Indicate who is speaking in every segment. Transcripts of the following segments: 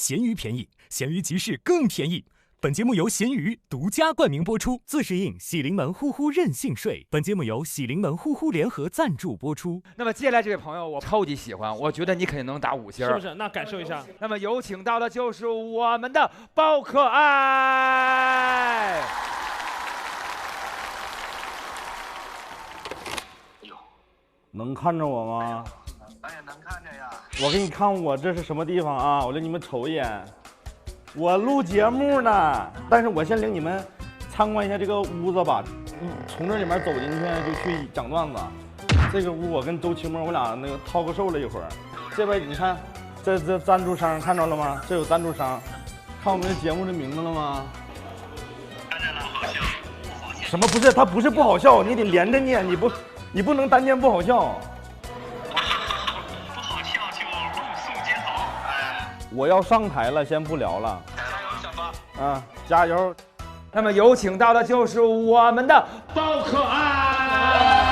Speaker 1: 闲鱼便宜，闲鱼集市更便宜。本节目由闲鱼独家冠名播出，自适应喜临门呼呼任性睡。本节目由喜临门呼呼联合赞助播出。
Speaker 2: 那么接下来这位朋友我超级喜欢，我觉得你肯定能打5星，
Speaker 3: 是不是？那感受一下。
Speaker 2: 那么有请到的就是我们的包可爱。
Speaker 4: 能看着我吗？
Speaker 5: 哎呀，能看着呀。
Speaker 4: 我给你看我这是什么地方啊？我让你们瞅一眼。我录节目呢，但是我先领你们参观一下这个屋子吧。从这里面走进去就去讲段子。这个屋我跟周奇墨我俩那个套个售了一会儿。这边你看，这赞助商看着了吗？这有赞助商，看我们的节目的名字了吗？
Speaker 5: 看着了，好笑，不好笑。
Speaker 4: 什么不是？它不是不好笑，你得连着念，你不能单念不好笑。
Speaker 5: 不好笑就露宿街头。哎，
Speaker 4: 我要上台了，先不聊了。
Speaker 5: 加油，小哥！
Speaker 4: 啊，加油！
Speaker 2: 那么有请到的就是我们的包可爱。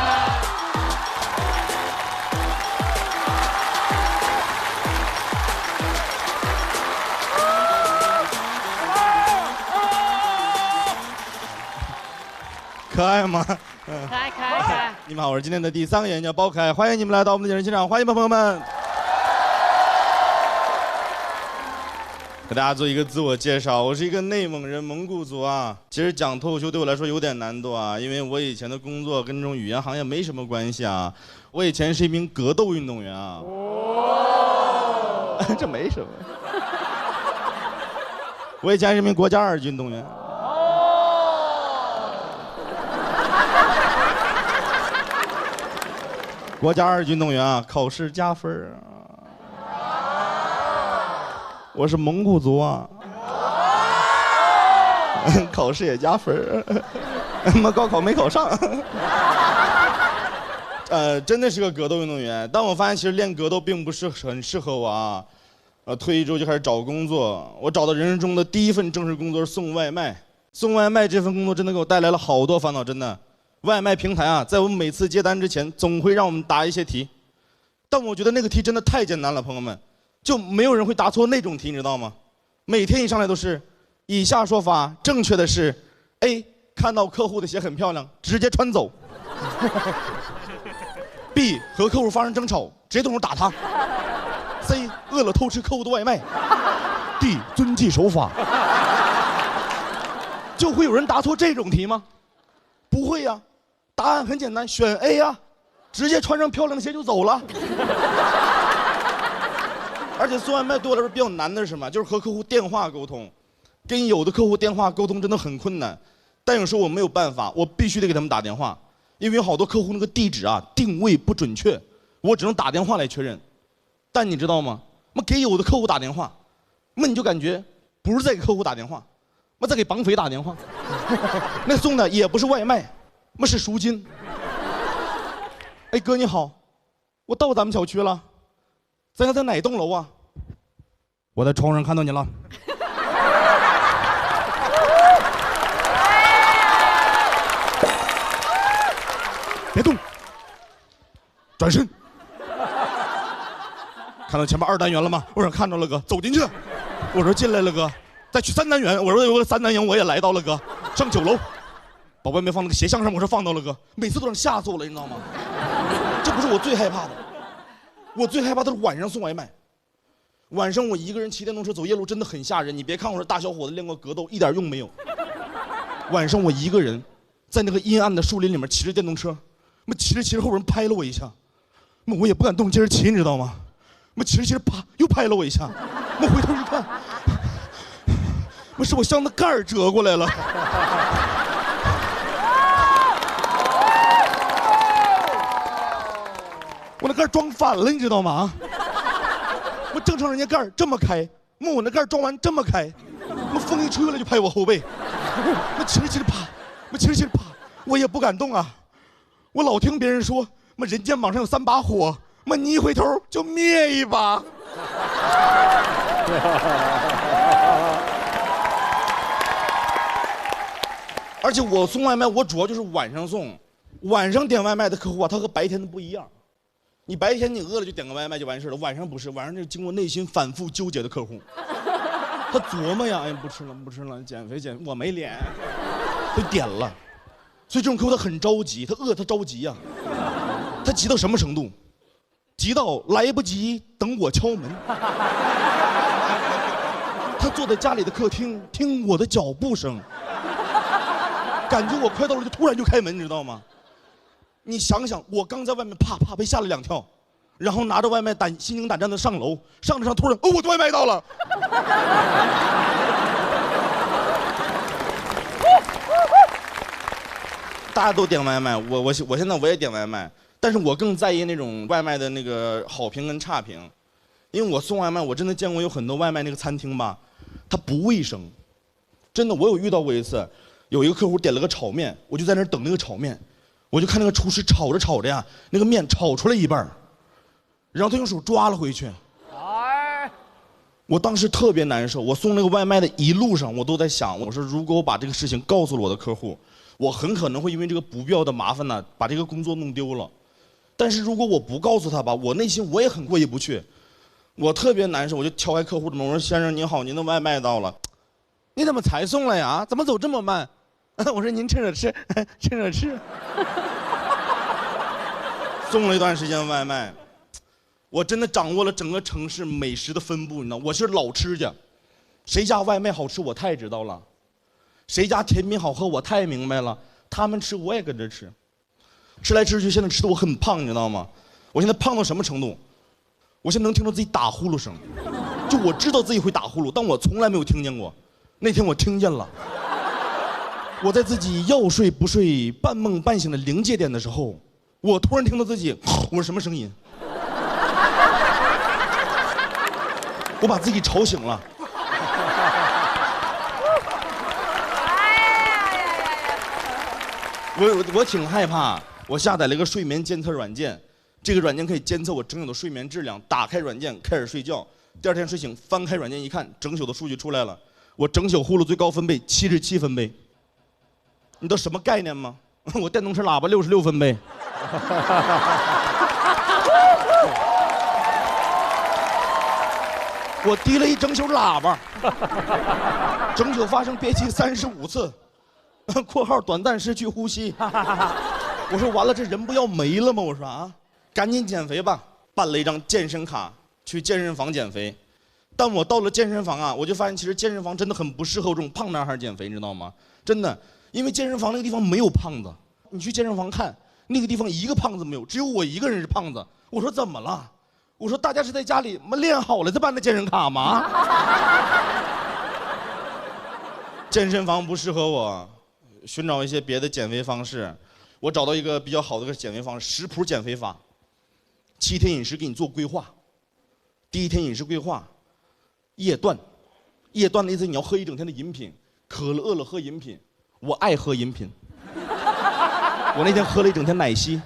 Speaker 6: 可爱吗？
Speaker 7: 可爱可爱可爱！
Speaker 6: 你们好，我是今天的第3个演员，叫包可爱，欢迎你们来到我们的演员现场，欢迎朋友们。给大家做一个自我介绍，我是一个内蒙人，蒙古族啊。其实讲脱口秀对我来说有点难度啊，因为我以前的工作跟这种语言行业没什么关系啊。我以前是一名格斗运动员啊。哦，这没什么。我以前是一名国家2级运动员。国家2级运动员啊，考试加分啊！我是蒙古族啊，考试也加分，他妈高考没考上。真的是个格斗运动员，但我发现其实练格斗并不是很适合我啊。退役之后就开始找工作，我找到人生中的第1份正式工作是送外卖。送外卖这份工作真的给我带来了好多烦恼，真的。外卖平台啊，在我们每次接单之前，总会让我们答一些题，但我觉得那个题真的太简单了，朋友们，就没有人会答错那种题，你知道吗？每天一上来都是，以下说法正确的是 ：A. 看到客户的鞋很漂亮，直接穿走；B. 和客户发生争吵，直接动手打他；C. 饿了偷吃客户的外卖；D. 遵纪守法。就会有人答错这种题吗？不会呀。答案很简单，选 A 呀，直接穿上漂亮的鞋就走了。而且送外卖对我来说比较难的是什么？就是和客户电话沟通，跟有的客户电话沟通真的很困难，但有时候我没有办法，我必须得给他们打电话，因为有好多客户那个地址啊定位不准确，我只能打电话来确认。但你知道吗？给有的客户打电话，你就感觉不是在给客户打电话，在给绑匪打电话。那送的也不是外卖，是赎金。哎哥你好，我到咱们小区了，咱家在哪栋楼啊？我在窗上看到你了。别动，转身。看到前面2单元了吗？我说看着了哥，走进去。我说进来了哥，再去3单元。我说有个3单元我也来到了哥，上9楼。把外卖放那个鞋箱上，我说放到了哥，每次都让吓死我了，你知道吗？这不是我最害怕的，我最害怕的是晚上送外卖。晚上我一个人骑电动车走夜路真的很吓人，你别看我是大小伙子练过格斗，一点用没有。晚上我一个人在那个阴暗的树林里面骑着电动车，骑着骑着后边人拍了我一下，我也不敢动接着骑，你知道吗？骑着骑着啪又拍了我一下，回头一看，是我箱子盖儿折过来了。我那盖装反了，你知道吗？我正常人家盖这么开，我那盖装完这么开，风一吹过来就拍我后背，骑着骑着啪，骑着骑着啪，我也不敢动啊。我老听别人说，人肩膀上有3把火，你一回头就灭一把。而且我送外卖，我主要就是晚上送，晚上点外卖的客户啊，他和白天的不一样。你白天你饿了就点个外卖就完事了，晚上不是，晚上是经过内心反复纠结的客户。他琢磨呀，哎，不吃了，不吃了，减肥，我没脸，就点了。所以这种客户他很着急，他饿，他着急呀。他急到什么程度？急到来不及等我敲门。他坐在家里的客厅，听我的脚步声，感觉我快到了，就突然就开门，你知道吗？你想想，我刚在外面啪啪被吓了2跳，然后拿着外卖心惊胆战的上楼，上着上突然，哦，我的外卖到了。大家都点外卖，我现在我也点外卖，但是我更在意那种外卖的那个好评跟差评，因为我送外卖，我真的见过有很多外卖那个餐厅吧，它不卫生，真的，我有遇到过一次，有一个客户点了个炒面，我就在那儿等那个炒面，我就看那个厨师炒着炒着呀，那个面炒出来一半，然后他用手抓了回去，我当时特别难受，我送那个外卖的一路上我都在想，我说如果我把这个事情告诉了我的客户，我很可能会因为这个不必要的麻烦呢，把这个工作弄丢了。但是如果我不告诉他吧，我内心我也很过意不去，我特别难受，我就敲开客户的门，我说先生您好，您的外卖到了。你怎么才送来呀？怎么走这么慢？我说您趁着吃，趁着吃。送了一段时间外卖，我真的掌握了整个城市美食的分布，你知道，我是老吃家，谁家外卖好吃我太知道了，谁家甜品好喝我太明白了，他们吃我也跟着吃，吃来吃去，现在吃的我很胖，你知道吗？我现在胖到什么程度？我现在能听到自己打呼噜声，就我知道自己会打呼噜，但我从来没有听见过。那天我听见了，我在自己要睡不睡、半梦半醒的临界点的时候，我突然听到自己，我说什么声音？我把自己吵醒了。我挺害怕，我下载了一个睡眠监测软件，这个软件可以监测我整宿的睡眠质量。打开软件开始睡觉，第二天睡醒翻开软件一看，整宿的数据出来了，我整宿呼噜最高分贝77分贝。你知道什么概念吗？我电动车喇叭66分贝。我滴了一整宿喇叭，整宿发生憋气35次。括号短暂失去呼吸。我说完了，这人不要没了吗？我说啊，赶紧减肥吧，办了一张健身卡，去健身房减肥。但我到了健身房啊，我就发现其实健身房真的很不适合这种胖男孩减肥，你知道吗？真的，因为健身房那个地方没有胖子，你去健身房看，那个地方一个胖子没有，只有我一个人是胖子。我说怎么了？我说大家是在家里练好了再办的健身卡吗？健身房不适合我。寻找一些别的减肥方式，我找到一个比较好的个减肥方式，食谱减肥法，7天饮食给你做规划。第1天饮食规划，夜断，夜断的意思你要喝一整天的饮品，渴了饿了喝饮品，我爱喝饮品，我那天喝了一整天奶昔。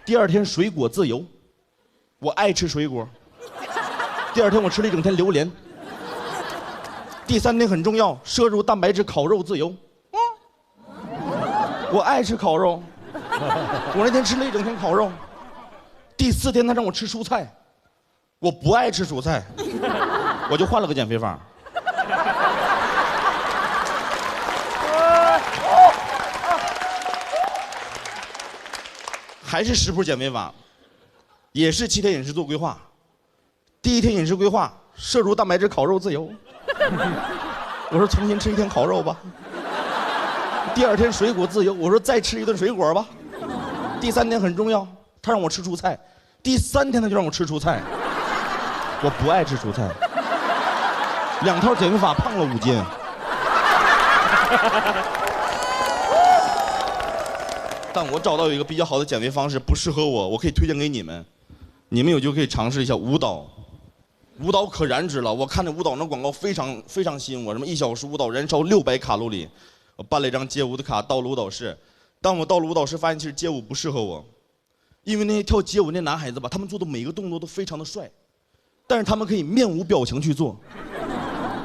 Speaker 6: 第2天水果自由，我爱吃水果。第2天我吃了一整天榴莲。第3天很重要，摄入蛋白质烤肉自由。我爱吃烤肉，我那天吃了一整天烤肉。第4天他让我吃蔬菜，我不爱吃蔬菜，我就换了个减肥法。还是食谱减肥法，也是7天饮食做规划。第1天饮食规划，摄入蛋白质烤肉自由。我说重新吃1天烤肉吧。第2天水果自由，我说再吃1顿水果吧。第3天很重要，他让我吃蔬菜。第3天他就让我吃蔬菜，我不爱吃蔬菜。2套减肥法胖了5斤。但我找到有一个比较好的减肥方式，不适合我，我可以推荐给你们，你们有就可以尝试一下舞蹈。舞蹈可燃脂了，我看着舞蹈那广告非常吸引我，什么1小时舞蹈燃烧600卡路里。我办了一张街舞的卡，到了舞蹈室。当我到了舞蹈室，发现其实街舞不适合我，因为那些跳街舞那男孩子吧，他们做的每个动作都非常的帅，但是他们可以面无表情去做，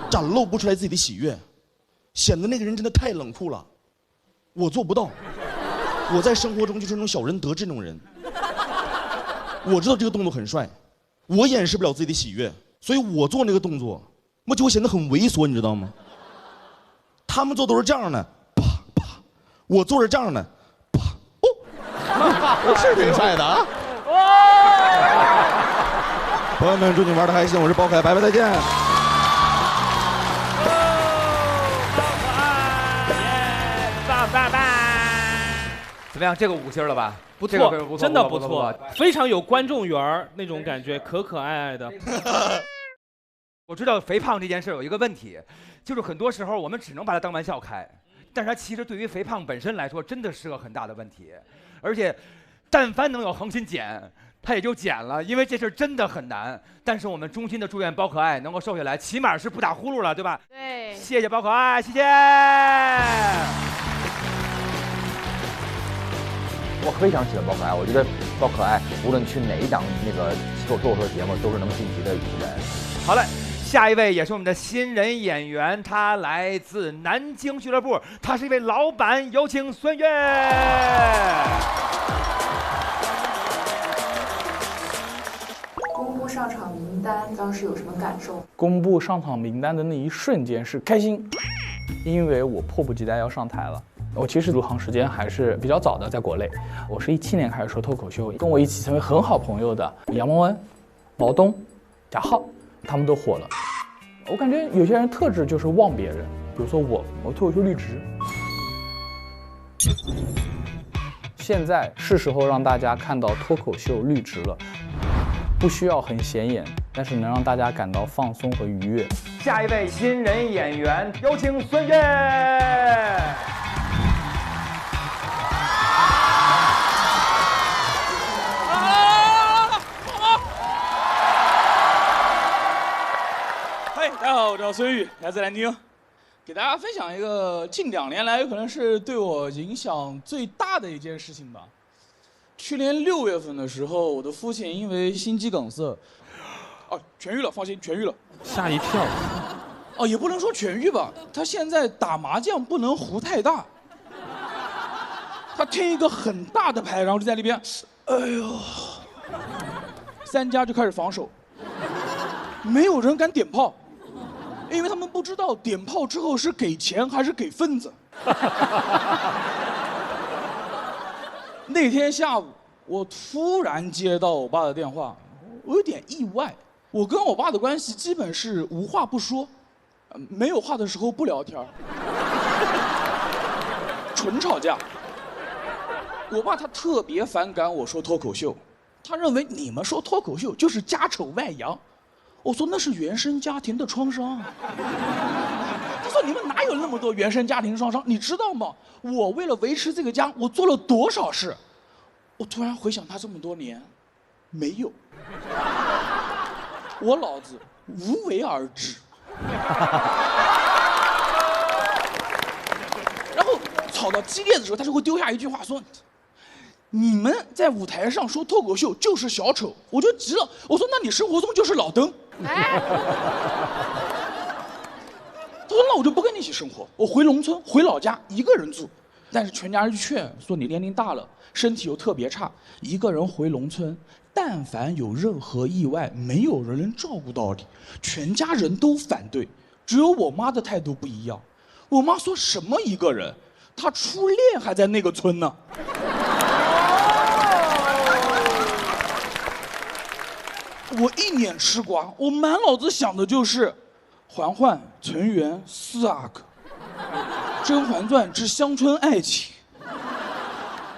Speaker 6: 展露不出来自己的喜悦，显得那个人真的太冷酷了。我做不到，我在生活中就是那种小人得志那种人。我知道这个动作很帅，我掩饰不了自己的喜悦，所以我做那个动作我就会显得很猥琐，你知道吗？他们做都是这样的，啪啪，我做是这样的，啪哦，我是挺帅的啊！朋友们，祝你玩得开心，我是包凯，拜拜，再见。
Speaker 2: 怎么样？这个5星了吧？
Speaker 3: 不
Speaker 2: 这个
Speaker 3: 错，真的不错，非常有观众缘儿那种感觉，可可爱爱的。
Speaker 2: 我知道肥胖这件事有一个问题，就是很多时候我们只能把它当玩笑开，但是它其实对于肥胖本身来说，真的是个很大的问题。而且，但凡能有恒心减，他也就减了，因为这事真的很难。但是我们衷心的祝愿包可爱能够瘦下来，起码是不打呼噜了，对吧？
Speaker 7: 对，
Speaker 2: 谢谢包可爱，谢谢。我非常喜欢包可爱，我觉得包可爱无论去哪一档那个脱口秀节目都是能晋级的人。好嘞，下一位也是我们的新人演员，他来自南京俱乐部，他是一位老板，有请孙悦。
Speaker 8: 公布上场名单当时有什么感受？
Speaker 9: 公布上场名单的那一瞬间是开心，因为我迫不及待要上台了。我其实入行时间还是比较早的，在国内，我是17年开始说脱口秀，跟我一起成为很好朋友的杨蒙恩、毛东、贾浩，他们都火了。我感觉有些人特质就是忘别人，比如说我脱口秀绿植。现在是时候让大家看到脱口秀绿植了，不需要很显眼，但是能让大家感到放松和愉悦。
Speaker 2: 下一位新人演员，有请孙悦。
Speaker 9: 大家好，我叫孙宇，来自南京，给大家分享一个近2年来有可能是对我影响最大的一件事情吧。去年6月份的时候，我的父亲因为心肌梗塞，痊愈了，放心，痊愈了。
Speaker 3: 吓一跳。
Speaker 9: 也不能说痊愈吧，他现在打麻将不能胡太大，他听一个很大的牌，然后就在那边，哎呦，3家就开始防守，没有人敢点炮。因为他们不知道点炮之后是给钱还是给份子。那天下午，我突然接到我爸的电话，我有点意外。我跟我爸的关系基本是无话不说，没有话的时候不聊天，纯吵架。我爸他特别反感我说脱口秀，他认为你们说脱口秀就是家丑外扬。我说那是原生家庭的创伤。他说你们哪有那么多原生家庭创伤？你知道吗？我为了维持这个家，我做了多少事？我突然回想他这么多年，没有。我老子无为而治。然后吵到激烈的时候，他就会丢下一句话说：“你们在舞台上说脱口秀就是小丑。”我就急了，我说：“那你生活中就是老登。”他说：“那我就不跟你一起生活，我回农村，回老家一个人住。”但是全家人劝说你年龄大了，身体又特别差，一个人回农村，但凡有任何意外，没有人能照顾到你，全家人都反对，只有我妈的态度不一样。我妈说什么一个人，她初恋还在那个村呢。我一脸吃瓜，我满脑子想的就是嬛嬛、纯元、四阿哥，《甄嬛传》之乡村爱情。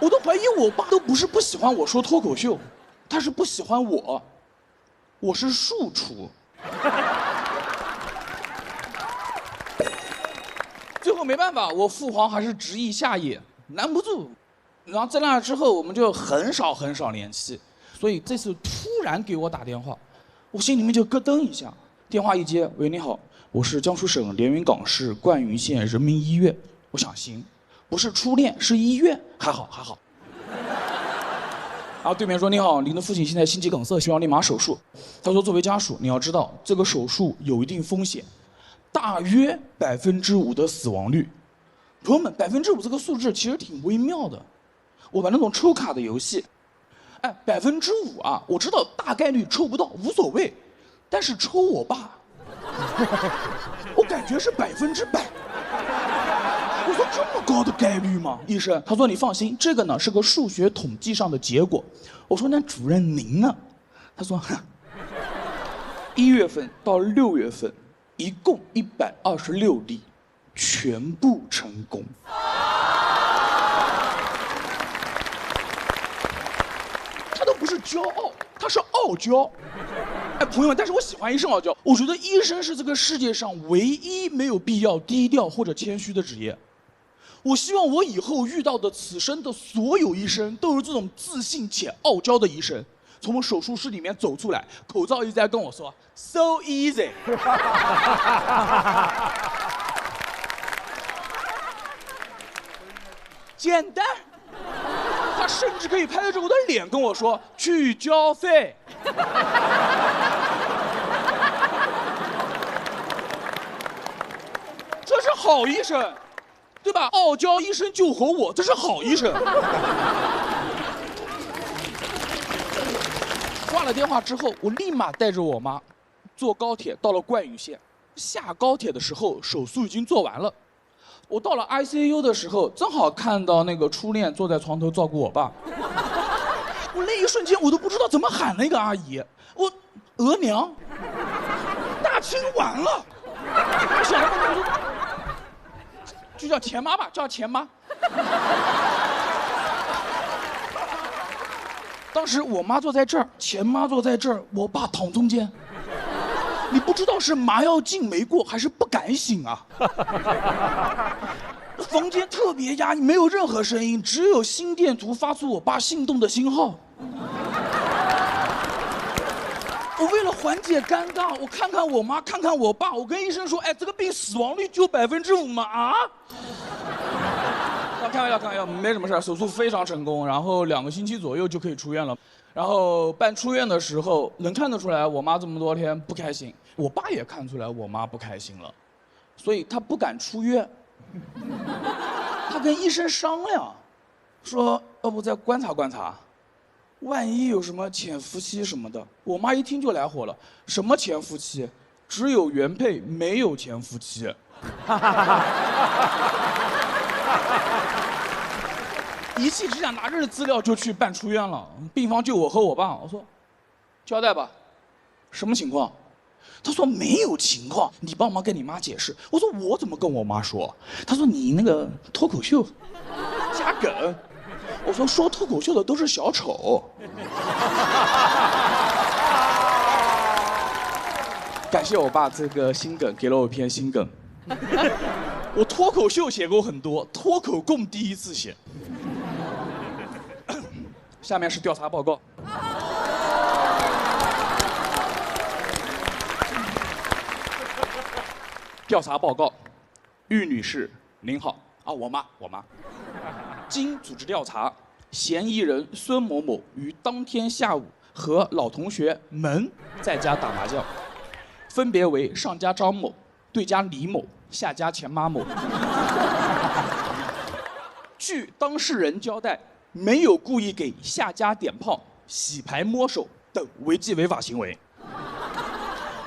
Speaker 9: 我都怀疑我爸都不是不喜欢我说脱口秀，他是不喜欢我。我是庶出。最后没办法，我父皇还是执意下野，拦不住。然后在那之后，我们就很少联系。所以这次突然给我打电话，我心里面就咯噔一下。电话一接，喂，你好，我是江苏省连云港市灌云县人民医院。我想行，不是初恋，是医院，还好。然后对面说：“你好，您的父亲现在心肌梗塞，需要立马手术。”他说：“作为家属，你要知道这个手术有一定风险，大约5%的死亡率。”朋友们，5%这个数字其实挺微妙的。我玩那种抽卡的游戏。5%啊，我知道大概率抽不到无所谓，但是抽我爸我感觉是100%。我说这么高的概率吗？医生，他说你放心，这个呢是个数学统计上的结果。我说那主任您呢？他说，1月份到6月份，一共126例，全部成功。他都不是骄傲，他是傲娇。哎，朋友们，但是我喜欢医生傲娇。我觉得医生是这个世界上唯一没有必要低调或者谦虚的职业。我希望我以后遇到的此生的所有医生都是这种自信且傲娇的医生，从我手术室里面走出来，口罩一直在跟我说 “so easy”， 简单。他甚至可以拍着我的脸跟我说“去交费”。这是好医生。对吧？傲娇医生救活我，这是好医生。挂了电话之后，我立马带着我妈坐高铁到了冠宇县。下高铁的时候，手术已经做完了。我到了 ICU 的时候，正好看到那个初恋坐在床头照顾我爸。我那一瞬间，我都不知道怎么喊那个阿姨。我额娘，大清完了。我想了半天，我说。就叫钱妈吧，叫钱妈。当时我妈坐在这儿，钱妈坐在这儿，我爸躺中间。你不知道是麻药劲没过，还是不敢醒啊？房间特别压抑，没有任何声音，只有心电图发出我爸心动的信号。我为了缓解尴尬，我看看我妈，看看我爸，我跟医生说：“哎，这个病死亡率就5%吗？”啊？开玩笑，没什么事，手术非常成功，然后2个星期左右就可以出院了。然后办出院的时候，能看得出来我妈这么多天不开心，我爸也看出来我妈不开心了，所以他不敢出院。他跟医生商量，说要不再观察观察。万一有什么潜伏期什么的，我妈一听就来火了。什么潜伏期？只有原配，没有潜伏期。一气之下拿着资料就去办出院了。病房就我和我爸，我说，交代吧，什么情况？他说没有情况，你帮忙跟你妈解释。我说我怎么跟我妈说？他说你那个脱口秀加梗。我说脱口秀的都是小丑。感谢我爸这个新梗，给了我一篇新梗。我脱口秀写过很多，脱口供第一次写。下面是调查报告。调查报告，玉女士您好啊，我妈。经组织调查，嫌疑人孙某某于当天下午和老同学们在家打麻将，分别为上家张某、对家李某、下家钱妈某。据当事人交代，没有故意给下家点炮、洗牌摸手等违纪违法行为。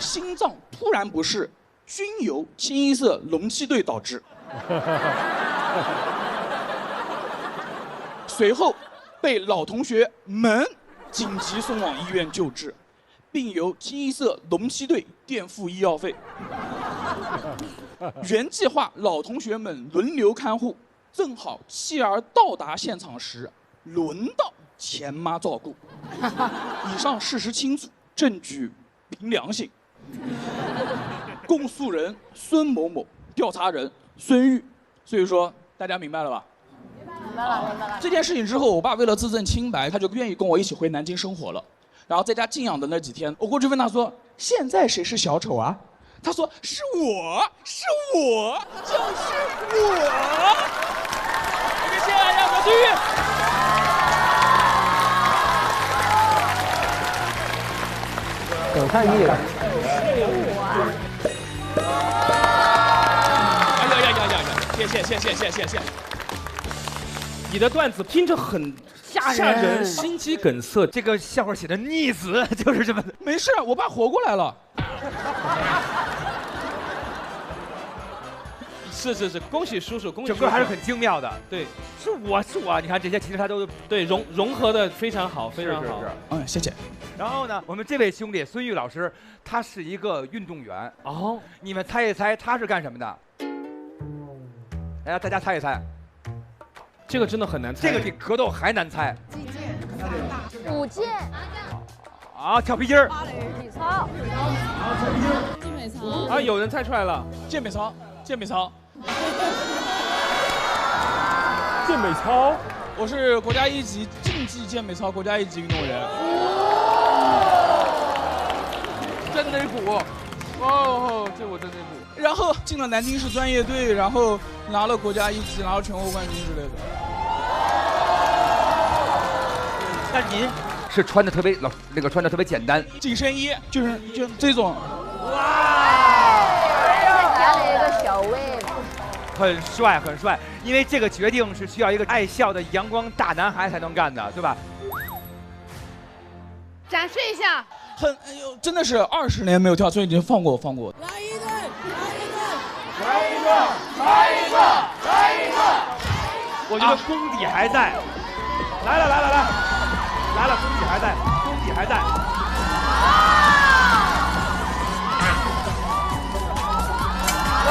Speaker 9: 心脏突然不适，均由清一色隆气队导致。随后被老同学们紧急送往医院救治，并由清一色龙七队垫付医药费。原计划老同学们轮流看护，正好妻儿到达现场时，轮到钱妈照顾。以上事实清楚，证据凭良心。公诉人孙某某，调查人孙玉。所以说，大家明白了吧？明白了。这件事情之后，我爸为了自证清白，他就愿意跟我一起回南京生活了。然后在家静养的那几天，我过去问他说：“现在谁是小丑啊？”他说：“是我，就是我。”谢谢大家，我孙玉。
Speaker 10: 等看你。
Speaker 3: 谢。你的段子听着很吓人，心肌梗塞。
Speaker 2: 这个笑话写的溺死，就是这么。
Speaker 9: 没事，我爸活过来了。
Speaker 3: 是，恭喜叔叔，恭喜叔叔！
Speaker 2: 整个还是很精妙的。
Speaker 3: 对，
Speaker 2: 是我，你看这些其实他都
Speaker 3: 对融合的非常好，非常好。
Speaker 9: 谢谢。
Speaker 2: 然后呢，我们这位兄弟孙玉老师，他是一个运动员哦。你们猜一猜他是干什么的？来，大家猜一猜。
Speaker 3: 这个真的很难猜。
Speaker 2: 这个比格斗还难猜。
Speaker 11: 击剑、舞剑。
Speaker 2: 啊，跳皮筋儿。
Speaker 11: 体操。健美操。
Speaker 3: 啊，有人猜出来了，
Speaker 9: 健美操。健美操，
Speaker 3: 健美操，
Speaker 9: 我是国家1级竞技健美操国家1级运动员。
Speaker 2: 真内鼓，
Speaker 9: 这我真内鼓。然后进了南京市专业队，然后拿了国家1级，拿了全国冠军之类的。
Speaker 2: 那您是穿的特别穿的特别简单，
Speaker 9: 紧身衣，就这种。
Speaker 11: 加了一个小 wave，
Speaker 2: 很帅，因为这个决定是需要一个爱笑的阳光大男孩才能干的，对吧？
Speaker 7: 展示一下。
Speaker 9: 哎呦，真的是20年没有跳，所以已经放过。
Speaker 7: 来一个！
Speaker 2: 我觉得功底还在。来了，功底还在。哇！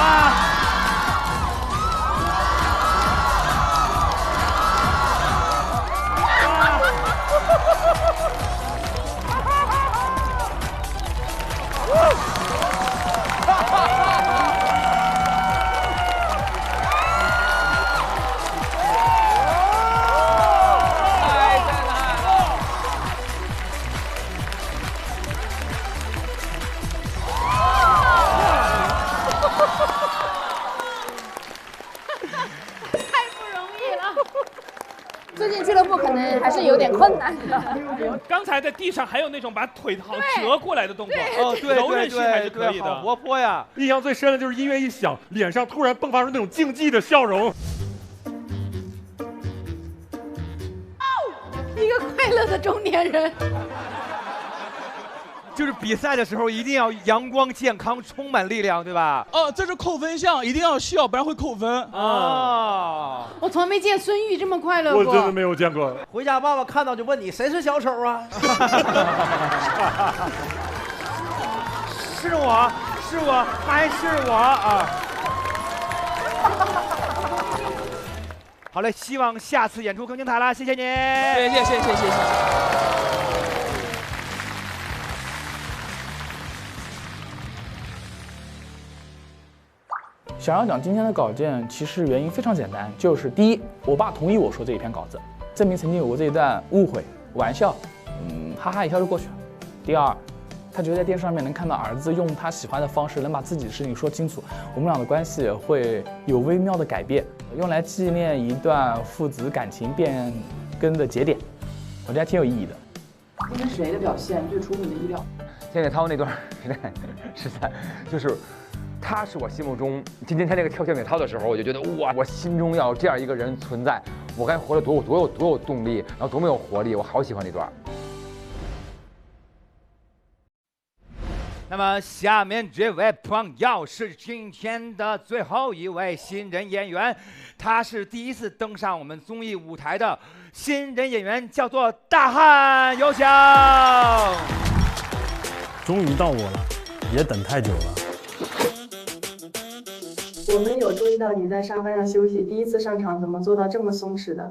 Speaker 11: 最近俱乐部可能还是有点困难的。
Speaker 3: 刚才在地上还有那种把腿好折过来的动作，
Speaker 2: 对，
Speaker 3: 柔韧性还是可以的，
Speaker 2: 活泼呀。
Speaker 12: 印象最深的就是音乐一响，脸上突然迸发出那种竞技的笑容。
Speaker 7: 一个快乐的中年人。
Speaker 2: 就是比赛的时候一定要阳光健康，充满力量，对吧？
Speaker 9: 这是扣分项，一定要笑，不然会扣分。
Speaker 7: 我从来没见孙玉这么快乐过。
Speaker 12: 我真的没有见过。
Speaker 10: 回家爸爸看到就问你谁是小丑啊？
Speaker 2: 是我，还是我啊！好嘞，希望下次演出更精彩了，谢谢你。
Speaker 9: 谢谢。
Speaker 13: 想要讲今天的稿件，其实原因非常简单，就是第一，我爸同意我说这一篇稿子，证明曾经有过这一段误会、玩笑，哈哈一笑就过去了。第二，他觉得在电视上面能看到儿子用他喜欢的方式能把自己的事情说清楚，我们俩的关系会有微妙的改变，用来纪念一段父子感情变更的节点，我觉得还挺有意义的。
Speaker 8: 今天谁的表现最出乎你的意料？
Speaker 2: 谢谢涛那段实在就是。他是我心目中今天他那个跳健美操的时候，我就觉得哇，我心中要有这样一个人存在，我该活得多有动力，然后多么有活力，我好喜欢那段。那么下面这位朋友是今天的最后一位新人演员，他是第一次登上我们综艺舞台的新人演员，叫做大汉，有请。
Speaker 14: 终于到我了，也等太久了。
Speaker 8: 我们有注意到你在沙发上休息，第一次上场怎么做到这么松弛的？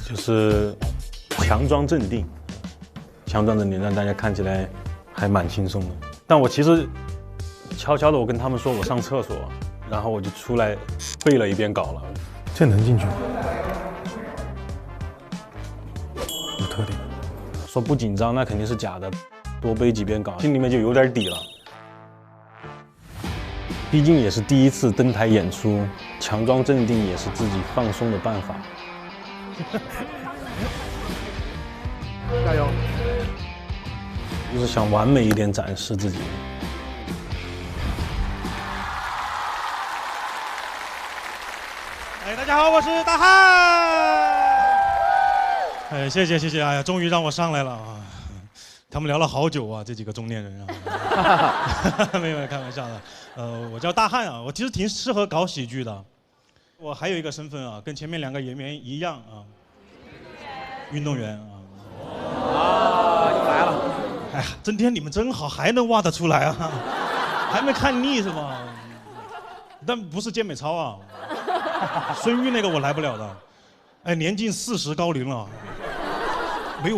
Speaker 14: 就是强装镇定，让大家看起来还蛮轻松的。但我其实悄悄的，我跟他们说我上厕所，然后我就出来背了一遍稿了。这能进去吗？有特点。说不紧张那肯定是假的，多背几遍稿，心里面就有点底了。毕竟也是第一次登台演出，强装镇定也是自己放松的办法。
Speaker 12: 加油！
Speaker 14: 就是想完美一点展示自己。哎，大家好，我是大汉。哎，谢谢，哎呀，终于让我上来了啊！他们聊了好久啊，这几个中年人啊。没有，开玩笑的。我叫大汉啊，我其实挺适合搞喜剧的。我还有一个身份啊，跟前面2个演员一样啊，运动员啊。
Speaker 10: 又来了。
Speaker 14: 哎呀，今天你们真好，还能挖得出来啊，还没看腻是吧？但不是健美操啊，孙玉那个我来不了的。哎，年近40高龄了，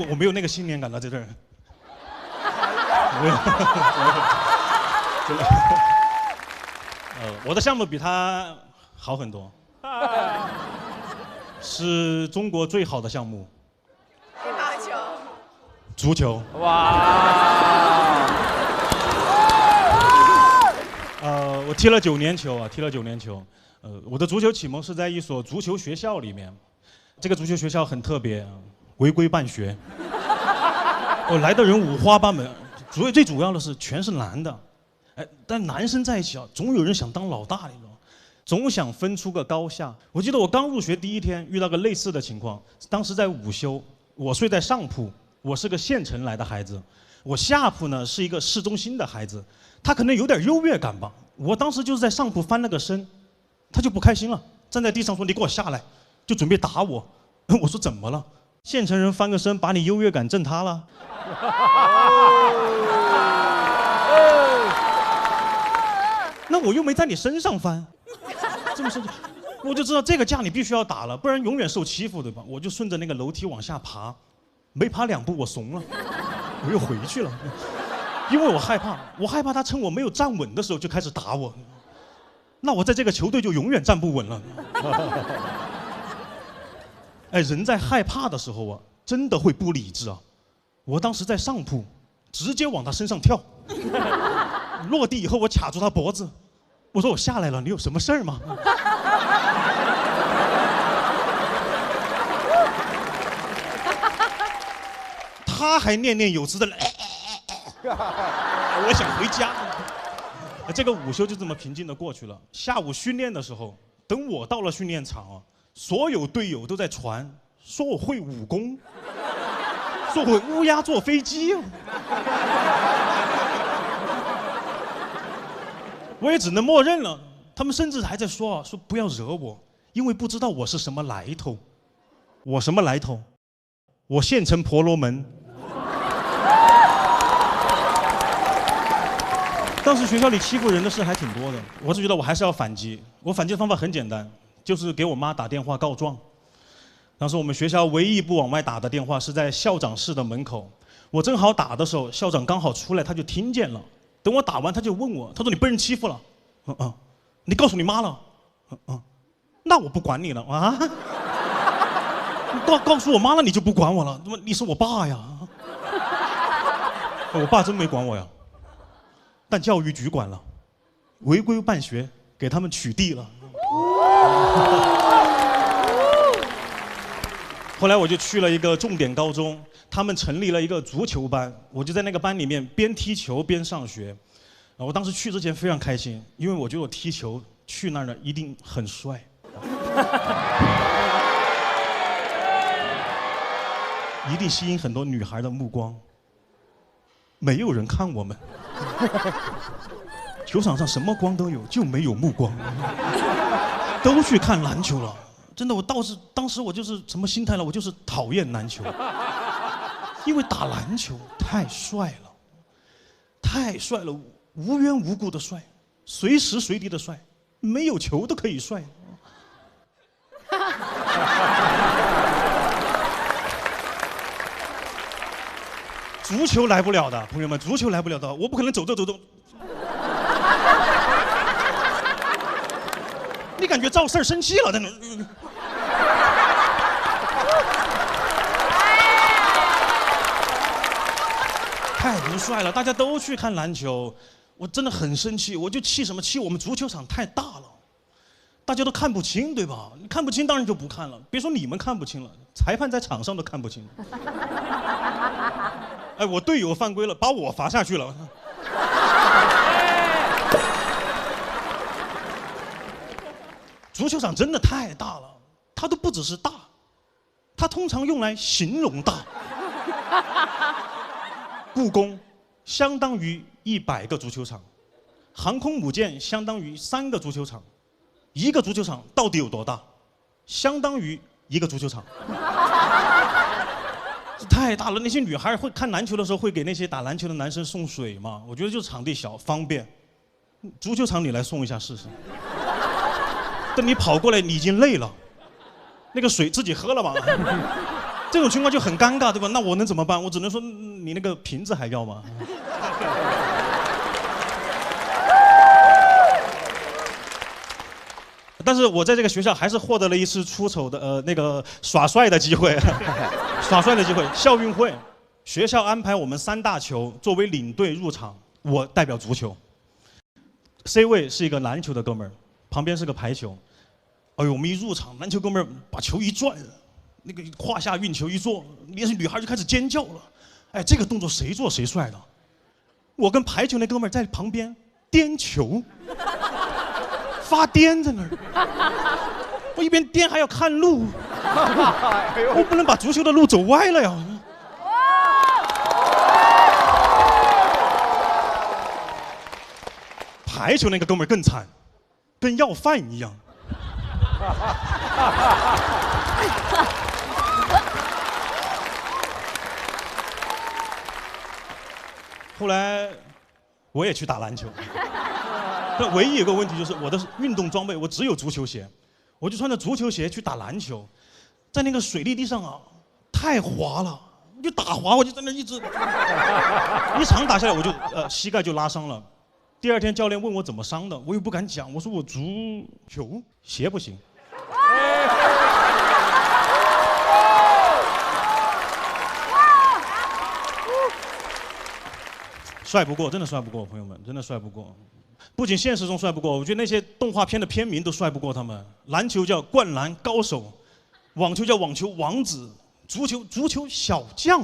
Speaker 14: 我没有那个信念感了，在这儿。没有，真的。我的项目比他好很多，是中国最好的项目。
Speaker 15: 乒乓球。
Speaker 14: 足球。
Speaker 10: 哇！
Speaker 14: 我踢了9年球啊，踢了9年球。我的足球启蒙是在一所足球学校里面，这个足球学校很特别，违规办学。来的人五花八门，最主要的是全是男的。哎，但男生在一起啊，总有人想当老大，你知道吗？总想分出个高下。我记得我刚入学第1天遇到个类似的情况，当时在午休，我睡在上铺，我是个县城来的孩子，我下铺呢是一个市中心的孩子，他可能有点优越感吧。我当时就是在上铺翻了个身，他就不开心了，站在地上说：“你给我下来！”就准备打我。我说：“怎么了？县城人翻个身，把你优越感震塌了？”那我又没在你身上翻，这么生气，我就知道这个架你必须要打了，不然永远受欺负，对吧？我就顺着那个楼梯往下爬，没爬2步我怂了，我又回去了，因为我害怕他趁我没有站稳的时候就开始打我，那我在这个球队就永远站不稳了。哎，人在害怕的时候啊，真的会不理智啊。我当时在上铺，直接往他身上跳，落地以后我卡住他脖子，我说：“我下来了，你有什么事儿吗？”他还念念有词的，我想回家。这个午休就这么平静的过去了。下午训练的时候，等我到了训练场啊，所有队友都在传说我会武功，说会乌鸦坐飞机。我也只能默认了。他们甚至还在说不要惹我，因为不知道我是什么来头。我什么来头？我县城婆罗门。当时学校里欺负人的事还挺多的，我是觉得我还是要反击。我反击的方法很简单，就是给我妈打电话告状。当时我们学校唯一不往外打的电话是在校长室的门口，我正好打的时候，校长刚好出来，他就听见了。等我打完，他就问我，他说：“你被人欺负了？”你告诉你妈了？那我不管你了啊！告诉我妈了，你就不管我了？你是我爸呀！我爸真没管我呀，但教育局管了，违规办学，给他们取缔了。后来我就去了一个重点高中，他们成立了一个足球班，我就在那个班里面边踢球边上学。我当时去之前非常开心，因为我觉得我踢球去那儿呢一定很帅。一定吸引很多女孩的目光。没有人看我们，球场上什么光都有，就没有目光，都去看篮球了。真的，当时我就是什么心态了？我就是讨厌篮球，因为打篮球太帅了，太帅了，无缘无故的帅，随时随地的帅，没有球都可以帅。足球来不了的，朋友们，足球来不了的，我不可能走。你感觉赵四儿生气了，在那。太不帅了，大家都去看篮球，我真的很生气，我就气什么？气我们足球场太大了，大家都看不清，对吧？你看不清，当然就不看了。别说你们看不清了，裁判在场上都看不清。哎，我队友犯规了，把我罚下去了。足球场真的太大了，它都不只是大，它通常用来形容大。故宫相当于100个足球场，航空母舰相当于3个足球场，一个足球场到底有多大？相当于1个足球场。太大了，那些女孩会看篮球的时候会给那些打篮球的男生送水吗？我觉得就是场地小方便。足球场你来送一下试试。等你跑过来，你已经累了，那个水自己喝了吧。这种情况就很尴尬，对吧？那我能怎么办？我只能说你那个瓶子还要吗？但是我在这个学校还是获得了一次出丑的那个耍帅的机会，耍帅的机会。校运会，学校安排我们3大球作为领队入场，我代表足球。C 位是一个篮球的哥们儿，旁边是个排球。哎呦，我们一入场，篮球哥们儿把球一转，那个胯下运球一做，那些女孩就开始尖叫了。哎，这个动作谁做谁帅的。我跟排球那哥们儿在旁边颠球。发癫在那儿，我一边颠还要看路，我不能把足球的路走歪了呀。排球那个哥们儿更惨，跟要饭一样。后来我也去打篮球。但唯一有个问题就是我的运动装备我只有足球鞋，我就穿着足球鞋去打篮球，在那个水泥地上啊，太滑了，就打滑，我就在那一直一场打下来，我就膝盖就拉伤了。第2天教练问我怎么伤的，我又不敢讲，我说我足球鞋不行。帅不过，真的帅不过，朋友们，真的帅不过。不仅现实中帅不过，我觉得那些动画片的片名都帅不过他们。篮球叫灌篮高手，网球叫网球王子，足球小将。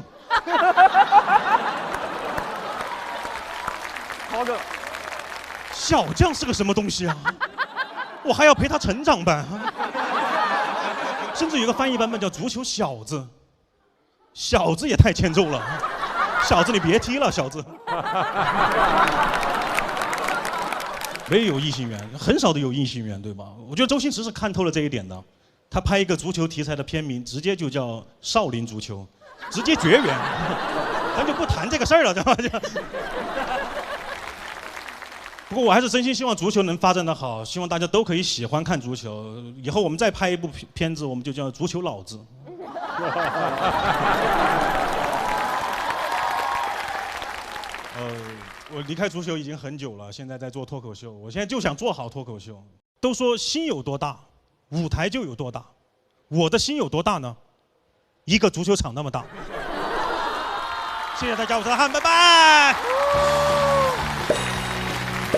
Speaker 10: 好的，
Speaker 14: 小将是个什么东西啊？我还要陪他成长版，甚至有个翻译版本叫足球小子，小子也太欠揍了，小子你别踢了，小子。没有异性缘，很少的有异性缘，对吧？我觉得周星驰是看透了这一点的，他拍一个足球题材的片名，直接就叫《少林足球》，直接绝缘，咱就不谈这个事儿了，对吧？不过我还是真心希望足球能发展得好，希望大家都可以喜欢看足球。以后我们再拍一部片子，我们就叫《足球老子》。我离开足球已经很久了，现在在做脱口秀。我现在就想做好脱口秀。都说心有多大，舞台就有多大。我的心有多大呢？一个足球场那么大。谢谢大家，我是大汉，拜拜。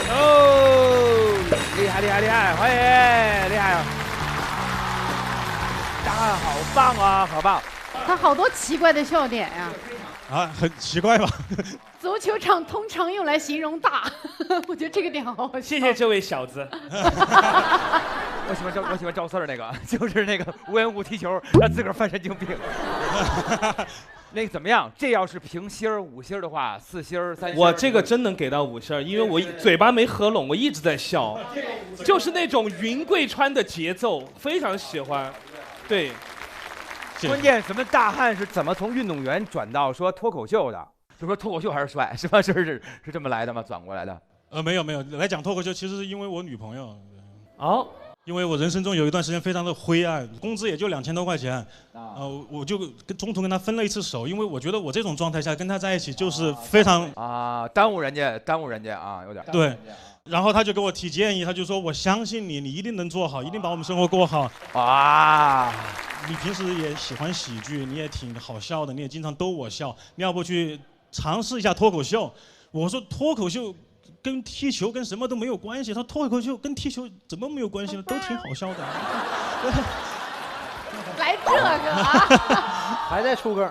Speaker 2: 哦，厉害厉害厉害，欢迎，厉害啊！大汉好棒啊，好棒！
Speaker 7: 他好多奇怪的笑点呀。
Speaker 14: 啊，很奇怪吧？
Speaker 7: 足球场通常用来形容大，我觉得这个点好好笑。
Speaker 3: 谢谢这位小子。
Speaker 2: 我喜欢赵四儿那个，就是那个无缘无故踢球，他自个儿犯神经病。那个怎么样？这要是平星儿5星儿的话，4星儿3星儿。
Speaker 3: 我这个真能给到5星儿，因为我嘴巴没合拢，我一直在笑，就是那种云贵川的节奏，非常喜欢。对。
Speaker 2: 关键咱们大汉是怎么从运动员转到说脱口秀的？就说脱口秀还是帅，是吧？是这么来的吗？转过来的？没
Speaker 14: 有，来讲脱口秀，其实是因为我女朋友。
Speaker 3: 哦。
Speaker 14: 因为我人生中有一段时间非常的灰暗，工资也就2000多块钱，我就中途跟她分了一次手，因为我觉得我这种状态下跟她在一起就是非常
Speaker 2: 耽误人家啊，有点
Speaker 14: 对。然后他就给我提建议，他就说我相信你，你一定能做好，一定把我们生活过好啊！你平时也喜欢喜剧，你也挺好笑的，你也经常逗我笑，你要不去尝试一下脱口秀？我说脱口秀跟踢球跟什么都没有关系。他说脱口秀跟踢球怎么没有关系呢？都挺好笑的。
Speaker 7: 来这个啊！
Speaker 10: 还在出梗。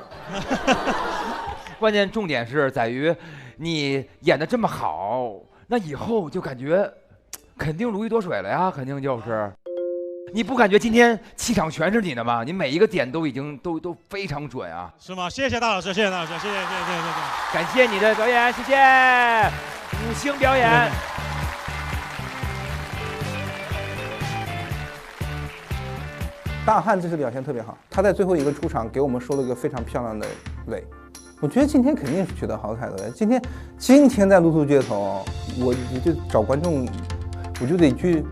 Speaker 2: 关键重点是在于你演得这么好。那以后就感觉肯定如鱼得水了呀，肯定就是。你不感觉今天气场全是你的吗？你每一个点都已经都非常准啊！
Speaker 15: 是吗？谢谢大老师，谢谢大老师，谢谢。
Speaker 2: 感谢你的表演，谢谢5星表演。
Speaker 16: 大汉这次表现特别好，他在最后一个出场给我们说了一个非常漂亮的尾。我觉得今天肯定是取得好彩的。今天在露宿街头，我就找观众，我就得去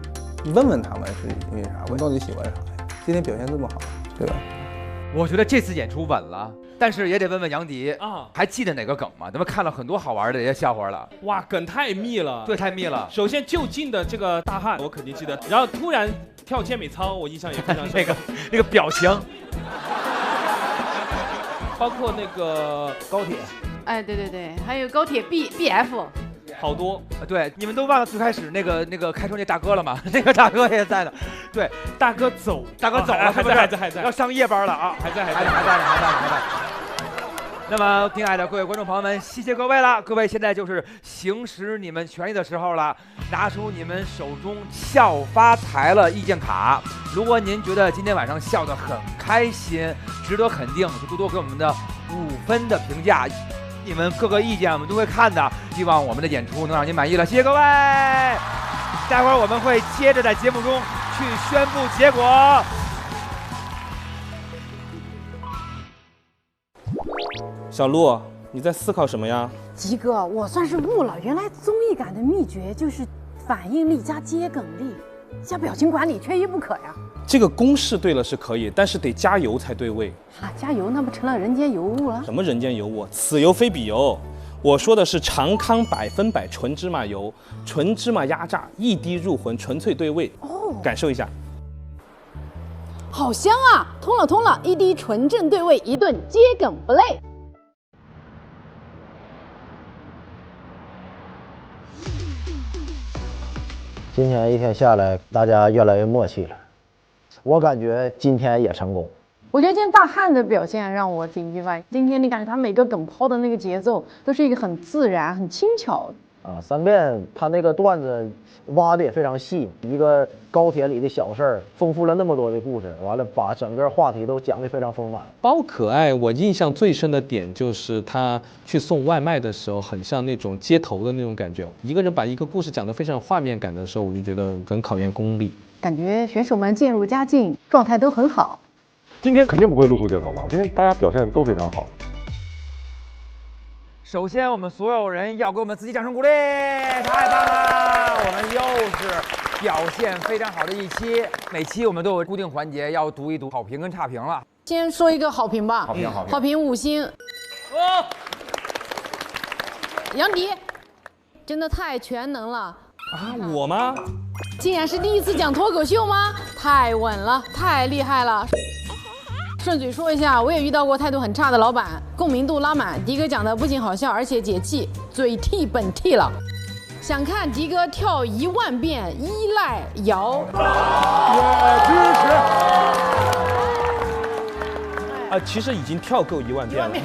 Speaker 16: 问问他们是因为啥，我到底喜欢啥呀？今天表现这么好，对吧？
Speaker 2: 我觉得这次演出稳了，但是也得问问杨迪啊，还记得哪个梗吗？咱们看了很多好玩的这些笑话了。
Speaker 3: 哇，梗太密了，
Speaker 2: 对，太密了。
Speaker 3: 首先就近的这个大汉，我肯定记得，然后突然跳健美操，我印象也非常深。
Speaker 2: 那个表情，
Speaker 3: 包括那个高铁，
Speaker 7: 哎，对，还有高铁 BF。
Speaker 3: 好多，
Speaker 2: 对，你们都忘了最开始那个开车那大哥了吗？那个大哥也在呢，对，
Speaker 3: 大哥走了，
Speaker 2: 还在，要上夜班了啊，还在。那么，亲爱的各位观众朋友们，谢谢各位了，各位现在就是行使你们权利的时候了，拿出你们手中笑发财了意见卡。如果您觉得今天晚上笑得很开心，值得肯定，就多多给我们的5分的评价。你们各个意见我们都会看的，希望我们的演出能让您满意了，谢谢各位。待会儿我们会接着在节目中去宣布结果。
Speaker 3: 小鹿，你在思考什么呀？
Speaker 17: 吉哥，我算是悟了，原来综艺感的秘诀就是反应力加接梗力加表情管理，缺一不可呀。
Speaker 3: 这个公式对了是可以，但是得加油才对味。
Speaker 17: 啊，加油那不成了人间尤物了？
Speaker 3: 什么人间尤物？此油非彼油。我说的是长康100%纯芝麻油，纯芝麻压榨，一滴入魂，纯粹对味。哦，感受一下。
Speaker 17: 好香啊！通了，一滴纯正对味，一顿接梗不累。
Speaker 18: 今天一天下来，大家越来越默契了。我感觉今天也成功。
Speaker 17: 我觉得今天大汉的表现让我挺意外。今天你感觉他每个梗抛的那个节奏都是一个很自然、很轻巧
Speaker 18: 啊。3遍他那个段子挖的也非常细，一个高铁里的小事儿，丰富了那么多的故事，完了把整个话题都讲得非常丰满。
Speaker 19: 包可爱，我印象最深的点就是他去送外卖的时候，很像那种街头的那种感觉。一个人把一个故事讲得非常有画面感的时候，我就觉得很考验功力。
Speaker 17: 感觉选手们渐入佳境，状态都很好。
Speaker 12: 今天肯定不会露宿街头吧？今天大家表现都非常好。
Speaker 2: 首先，我们所有人要给我们自己掌声鼓励，太棒了！我们又是表现非常好的一期，每期我们都有固定环节要读一读好评跟差评了。
Speaker 17: 先说一个好评吧，好评5星。杨迪，真的太全能了
Speaker 3: 啊！我吗？
Speaker 17: 竟然是第一次讲脱口秀吗？太稳了，太厉害了！顺嘴说一下，我也遇到过态度很差的老板，共鸣度拉满。迪哥讲的不仅好笑，而且解气，嘴替本替了。想看迪哥跳1万遍依赖摇，
Speaker 12: 也支持。
Speaker 3: 其实已经跳够1万遍了，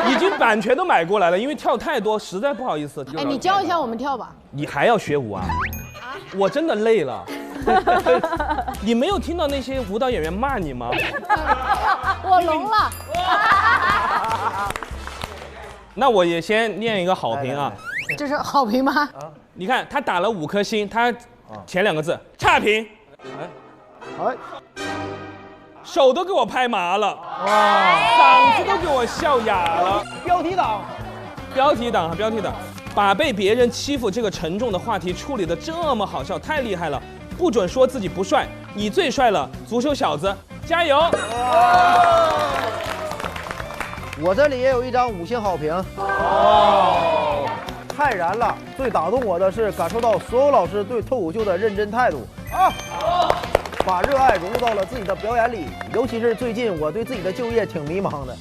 Speaker 3: 已经版权都买过来了，因为跳太多，实在不好意思。
Speaker 17: 哎，你教一下我们跳吧。
Speaker 3: 你还要学舞啊？我真的累了。你没有听到那些舞蹈演员骂你吗？
Speaker 17: 我聋了。
Speaker 3: 那我也先念一个好评啊。
Speaker 17: 这是好评吗？
Speaker 3: 你看他打了5颗星，他前2个字差评。哎。手都给我拍麻了，嗓子都给我笑哑了。
Speaker 18: 标题党，
Speaker 3: 把被别人欺负这个沉重的话题处理得这么好笑，太厉害了！不准说自己不帅，你最帅了，足球小子，加油！
Speaker 18: 我这里也有一张5星好评。太燃了！最打动我的是感受到所有老师对脱口秀的认真态度啊。把热爱融入到了自己的表演里，尤其是最近我对自己的就业挺迷茫的。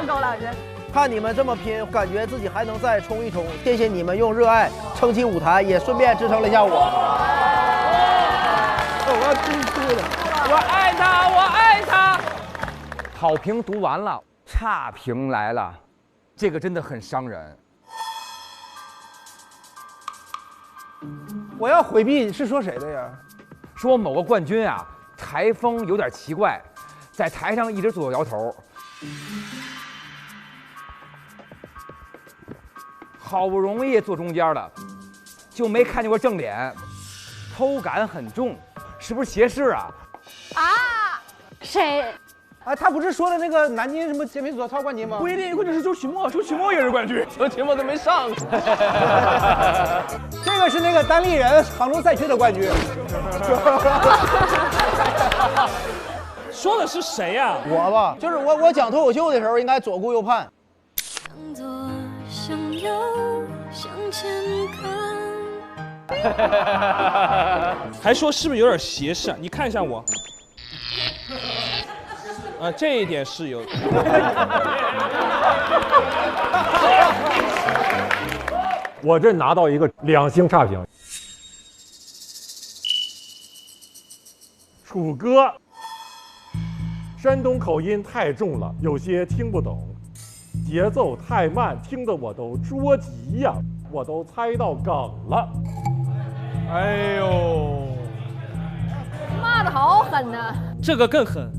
Speaker 17: 高老师，
Speaker 18: 看你们这么拼，感觉自己还能再冲一冲。谢谢你们用热爱撑起舞台，也顺便支撑了一下我。我要支持了，
Speaker 2: 我爱他，我爱他。好评读完了，差评来了，这个真的很伤人。
Speaker 18: 我要回避是说谁的呀？
Speaker 2: 说某个冠军啊台风有点奇怪，在台上一直左右摇头，好不容易坐中间了，就没看见过正脸，偷感很重，是不是斜视啊？
Speaker 7: 谁？
Speaker 18: 啊，他不是说的那个南京什么煎饼果超冠军吗？
Speaker 13: 不一定，或者是周奇墨，周奇墨也是冠军，周奇墨都没上。
Speaker 18: 这个是那个单立人杭州赛区的冠军。
Speaker 3: 说的是谁呀？
Speaker 18: 我吧，就是我讲脱口秀的时候应该左顾右盼。
Speaker 20: 向左向右向前看。
Speaker 3: 还说是不是有点斜视啊？你看一下我。这一点是有。
Speaker 12: 我这拿到一个2星差评。楚哥，山东口音太重了，有些听不懂，节奏太慢，听得我都着急呀，我都猜到梗了。哎呦，
Speaker 11: 骂得好狠呐！
Speaker 3: 这个更狠，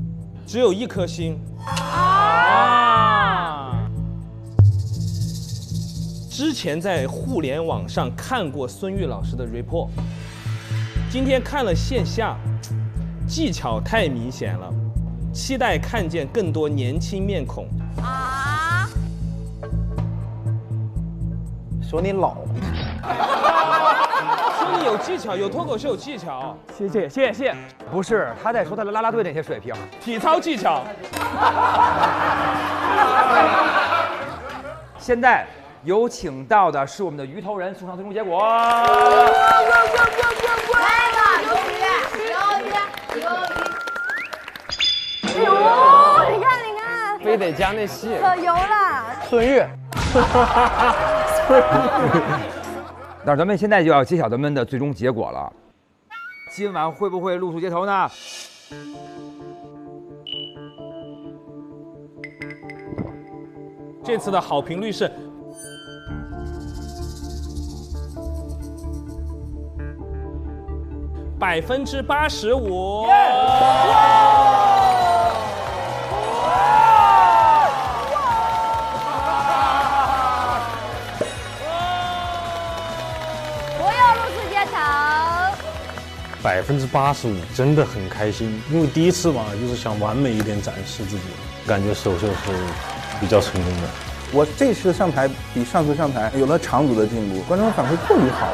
Speaker 3: 只有1颗星。之前在互联网上看过孙玉老师的 report， 今天看了线下，技巧太明显了，期待看见更多年轻面孔。
Speaker 18: 说你老，
Speaker 3: 说你有技巧，有脱口秀技巧。
Speaker 13: 谢谢。
Speaker 2: 不是，他在说他的啦啦队那些水平，
Speaker 3: 体操技巧。
Speaker 2: 现在有请到的是我们的鱼头人送上最终结果。
Speaker 11: 哎呦，你看，
Speaker 10: 非得加那戏，
Speaker 11: 可油了。
Speaker 18: 孙玉。
Speaker 2: 那咱们现在就要揭晓咱们的最终结果了。今晚会不会露宿街头呢？
Speaker 3: 这次的好评率是85%。
Speaker 14: 85%真的很开心，因为第一次嘛，就是想完美一点展示自己，感觉首秀是比较成功的。
Speaker 16: 我这次上台比上次上台有了长足的进步，观众反馈特别好。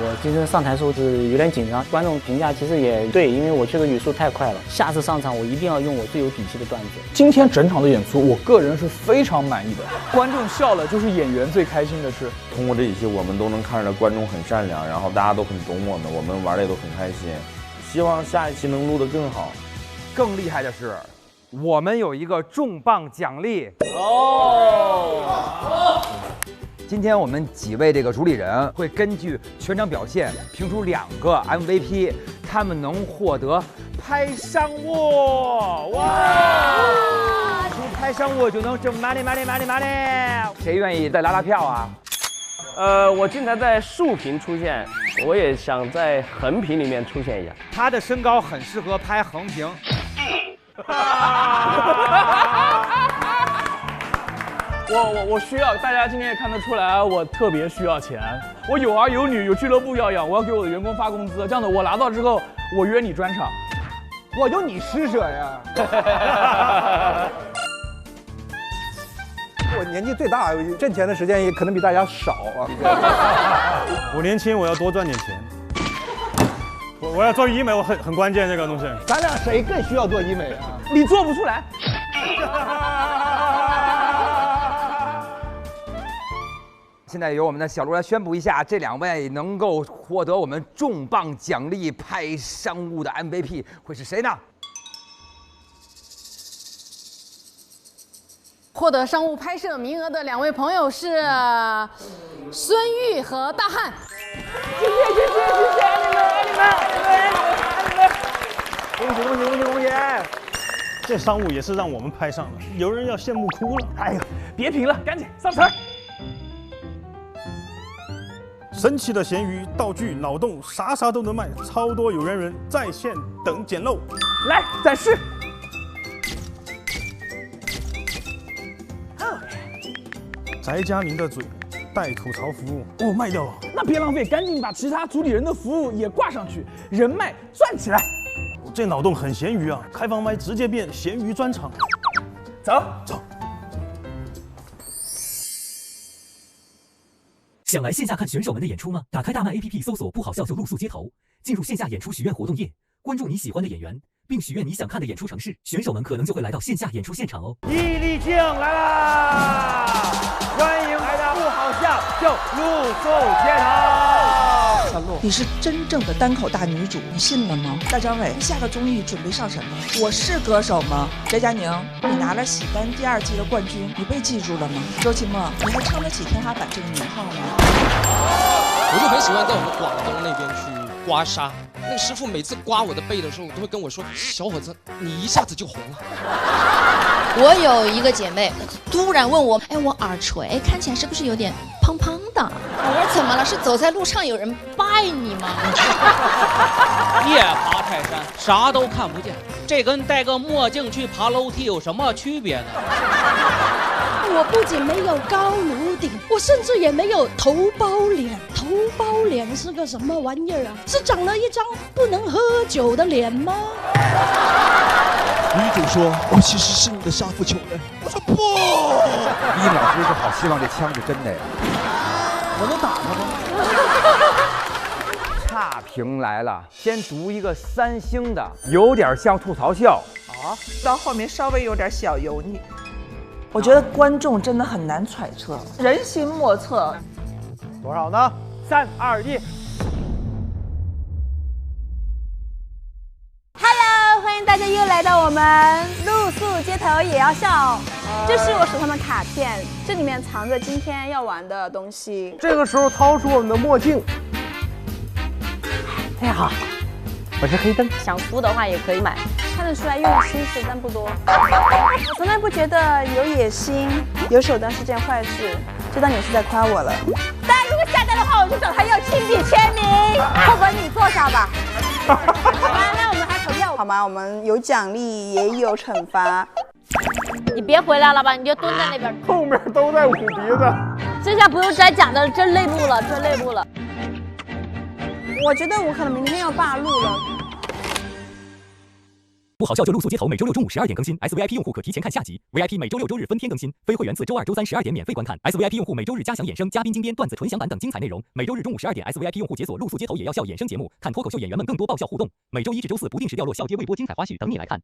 Speaker 21: 我今天上台时候是有点紧张，观众评价其实也对，因为我这个语速太快了。下次上场我一定要用我最有底气的段子。
Speaker 13: 今天整场的演出，我个人是非常满意的。观众笑了，就是演员最开心的事。
Speaker 4: 通过这一期，我们都能看着观众很善良，然后大家都很懂我们，我们玩的也都很开心。希望下一期能录得更好。
Speaker 2: 更厉害的是，我们有一个重磅奖励今天我们几位这个主理人会根据全场表现评出2个 MVP， 他们能获得拍商务。哇！拍商务就能挣 money。谁愿意再拉拉票啊？
Speaker 10: 我经常在竖屏出现，我也想在横屏里面出现一下。
Speaker 2: 他的身高很适合拍横屏。
Speaker 13: 我需要，大家今天也看得出来，我特别需要钱。我有儿有女，有俱乐部要养，我要给我的员工发工资。这样的我拿到之后，我约你专场。
Speaker 18: 我就你施舍呀。我年纪最大，挣钱的时间也可能比大家少啊。
Speaker 14: 我年轻，我要多赚点钱。我要做医美，我很关键这个东西。
Speaker 18: 咱俩谁更需要做医美啊？
Speaker 13: 你做不出来。
Speaker 2: 现在由我们的小卢来宣布一下，这2位能够获得我们重磅奖励拍商务的 MVP 会是谁呢？
Speaker 17: 获得商务拍摄名额的2位朋友是孙玉和大汉。
Speaker 18: 谢谢你们！恭喜！
Speaker 14: 这商务也是让我们拍上了，有人要羡慕哭了。
Speaker 13: 哎呀，别评了，赶紧上台。
Speaker 14: 神奇的咸鱼道具脑洞，啥都能卖，超多有缘人在线等捡漏。
Speaker 10: 来展示。
Speaker 14: 翟佳明的嘴带吐槽服务哦，卖掉了。
Speaker 3: 那别浪费，赶紧把其他主理人的服务也挂上去，人脉赚起来。
Speaker 14: 这脑洞很咸鱼啊！开放麦直接变咸鱼专场。
Speaker 3: 走。
Speaker 1: 想来线下看选手们的演出吗？打开大麦 APP 搜索“不好笑就露宿街头”，进入线下演出许愿活动页，关注你喜欢的演员，并许愿你想看的演出城市，选手们可能就会来到线下演出现场哦。
Speaker 2: 毅力镜来啦！欢迎来到不好笑就露宿街头。
Speaker 22: 你是真正的单口大女主，你信了吗？大张伟，下个综艺准备上什么？我是歌手吗？翟佳宁，你拿了喜单第2季的冠军，你被记住了吗？周奇墨，你还撑得起天花板这个名号吗？
Speaker 23: 我就很喜欢在我们广东那边去刮痧，那个师傅每次刮我的背的时候，都会跟我说：“小伙子，你一下子就红了。”
Speaker 24: 我有一个姐妹，突然问我：“哎，我耳垂看起来是不是有点胖胖的？”我说：“怎么了？是走在路上有人拜你吗？”
Speaker 25: 夜爬泰山，啥都看不见，这跟戴个墨镜去爬楼梯有什么区别呢？
Speaker 26: 我不仅没有高颅顶，我甚至也没有头包脸。头包脸是个什么玩意儿啊？是长了一张不能喝酒的脸吗？
Speaker 27: 女主说：“我其实是你的杀父仇人。”我说不。
Speaker 2: 李老师是好希望这枪是真的呀。
Speaker 18: 我能打他吗？
Speaker 2: 差评来了，先读一个3星的，有点像吐槽笑
Speaker 22: 啊，到后面稍微有点小油腻。我觉得观众真的很难揣测，人心莫测。
Speaker 18: 多少呢
Speaker 2: ？3、2、1。
Speaker 11: Hello， 欢迎大家又来到我们露宿街头也要笑。这是我手上的卡片，这里面藏着今天要玩的东西。
Speaker 18: 这个时候掏出我们的墨镜。
Speaker 11: 大家好，
Speaker 18: 我是黑灯。
Speaker 11: 想敷的话也可以买，看得出来用了心思，但不多。我从来不觉得有野心、有手段是件坏事，就当你是在夸我了。大家如果下单的话，我就找他要亲笔签名。后文你坐下吧。好吧，那我们还投票好吗？我们有奖励，也有惩罚。
Speaker 28: 你别回来了吧，你就蹲在那边。
Speaker 18: 后面都在捂鼻子。
Speaker 28: 这下不用再讲的，真内部了，真内部了。
Speaker 11: 我觉得我可能明天要罢录了。
Speaker 1: 不好笑就露宿街头，每周6中午12点更新。SVIP 用户可提前看下集 ，VIP 每周6、周日分天更新，非会员自周2、周3 12点免费观看。SVIP 用户每周日加详衍生、嘉宾精编、段子纯享版等精彩内容。每周日中午12点 ，SVIP 用户解锁露宿街头也要笑衍生节目，看脱口秀演员们更多爆笑互动。每周1至周4不定时掉落笑街未播精彩花絮等你来看。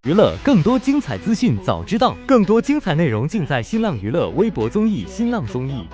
Speaker 29: 娱乐更多精彩资讯早知道，更多精彩内容尽在新浪娱乐微博综艺新浪综艺。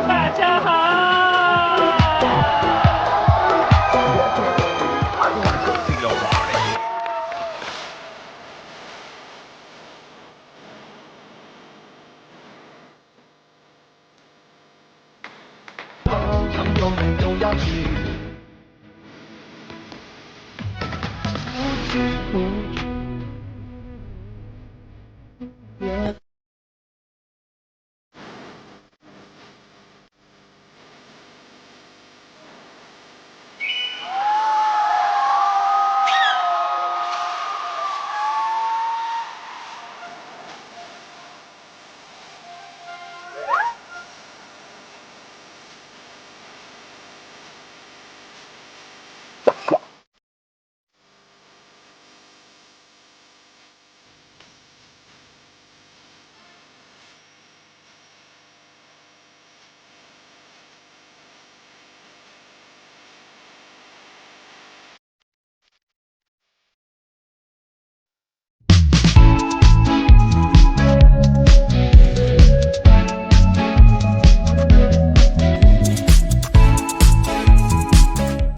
Speaker 28: 大家好。
Speaker 27: 朋友们都要去。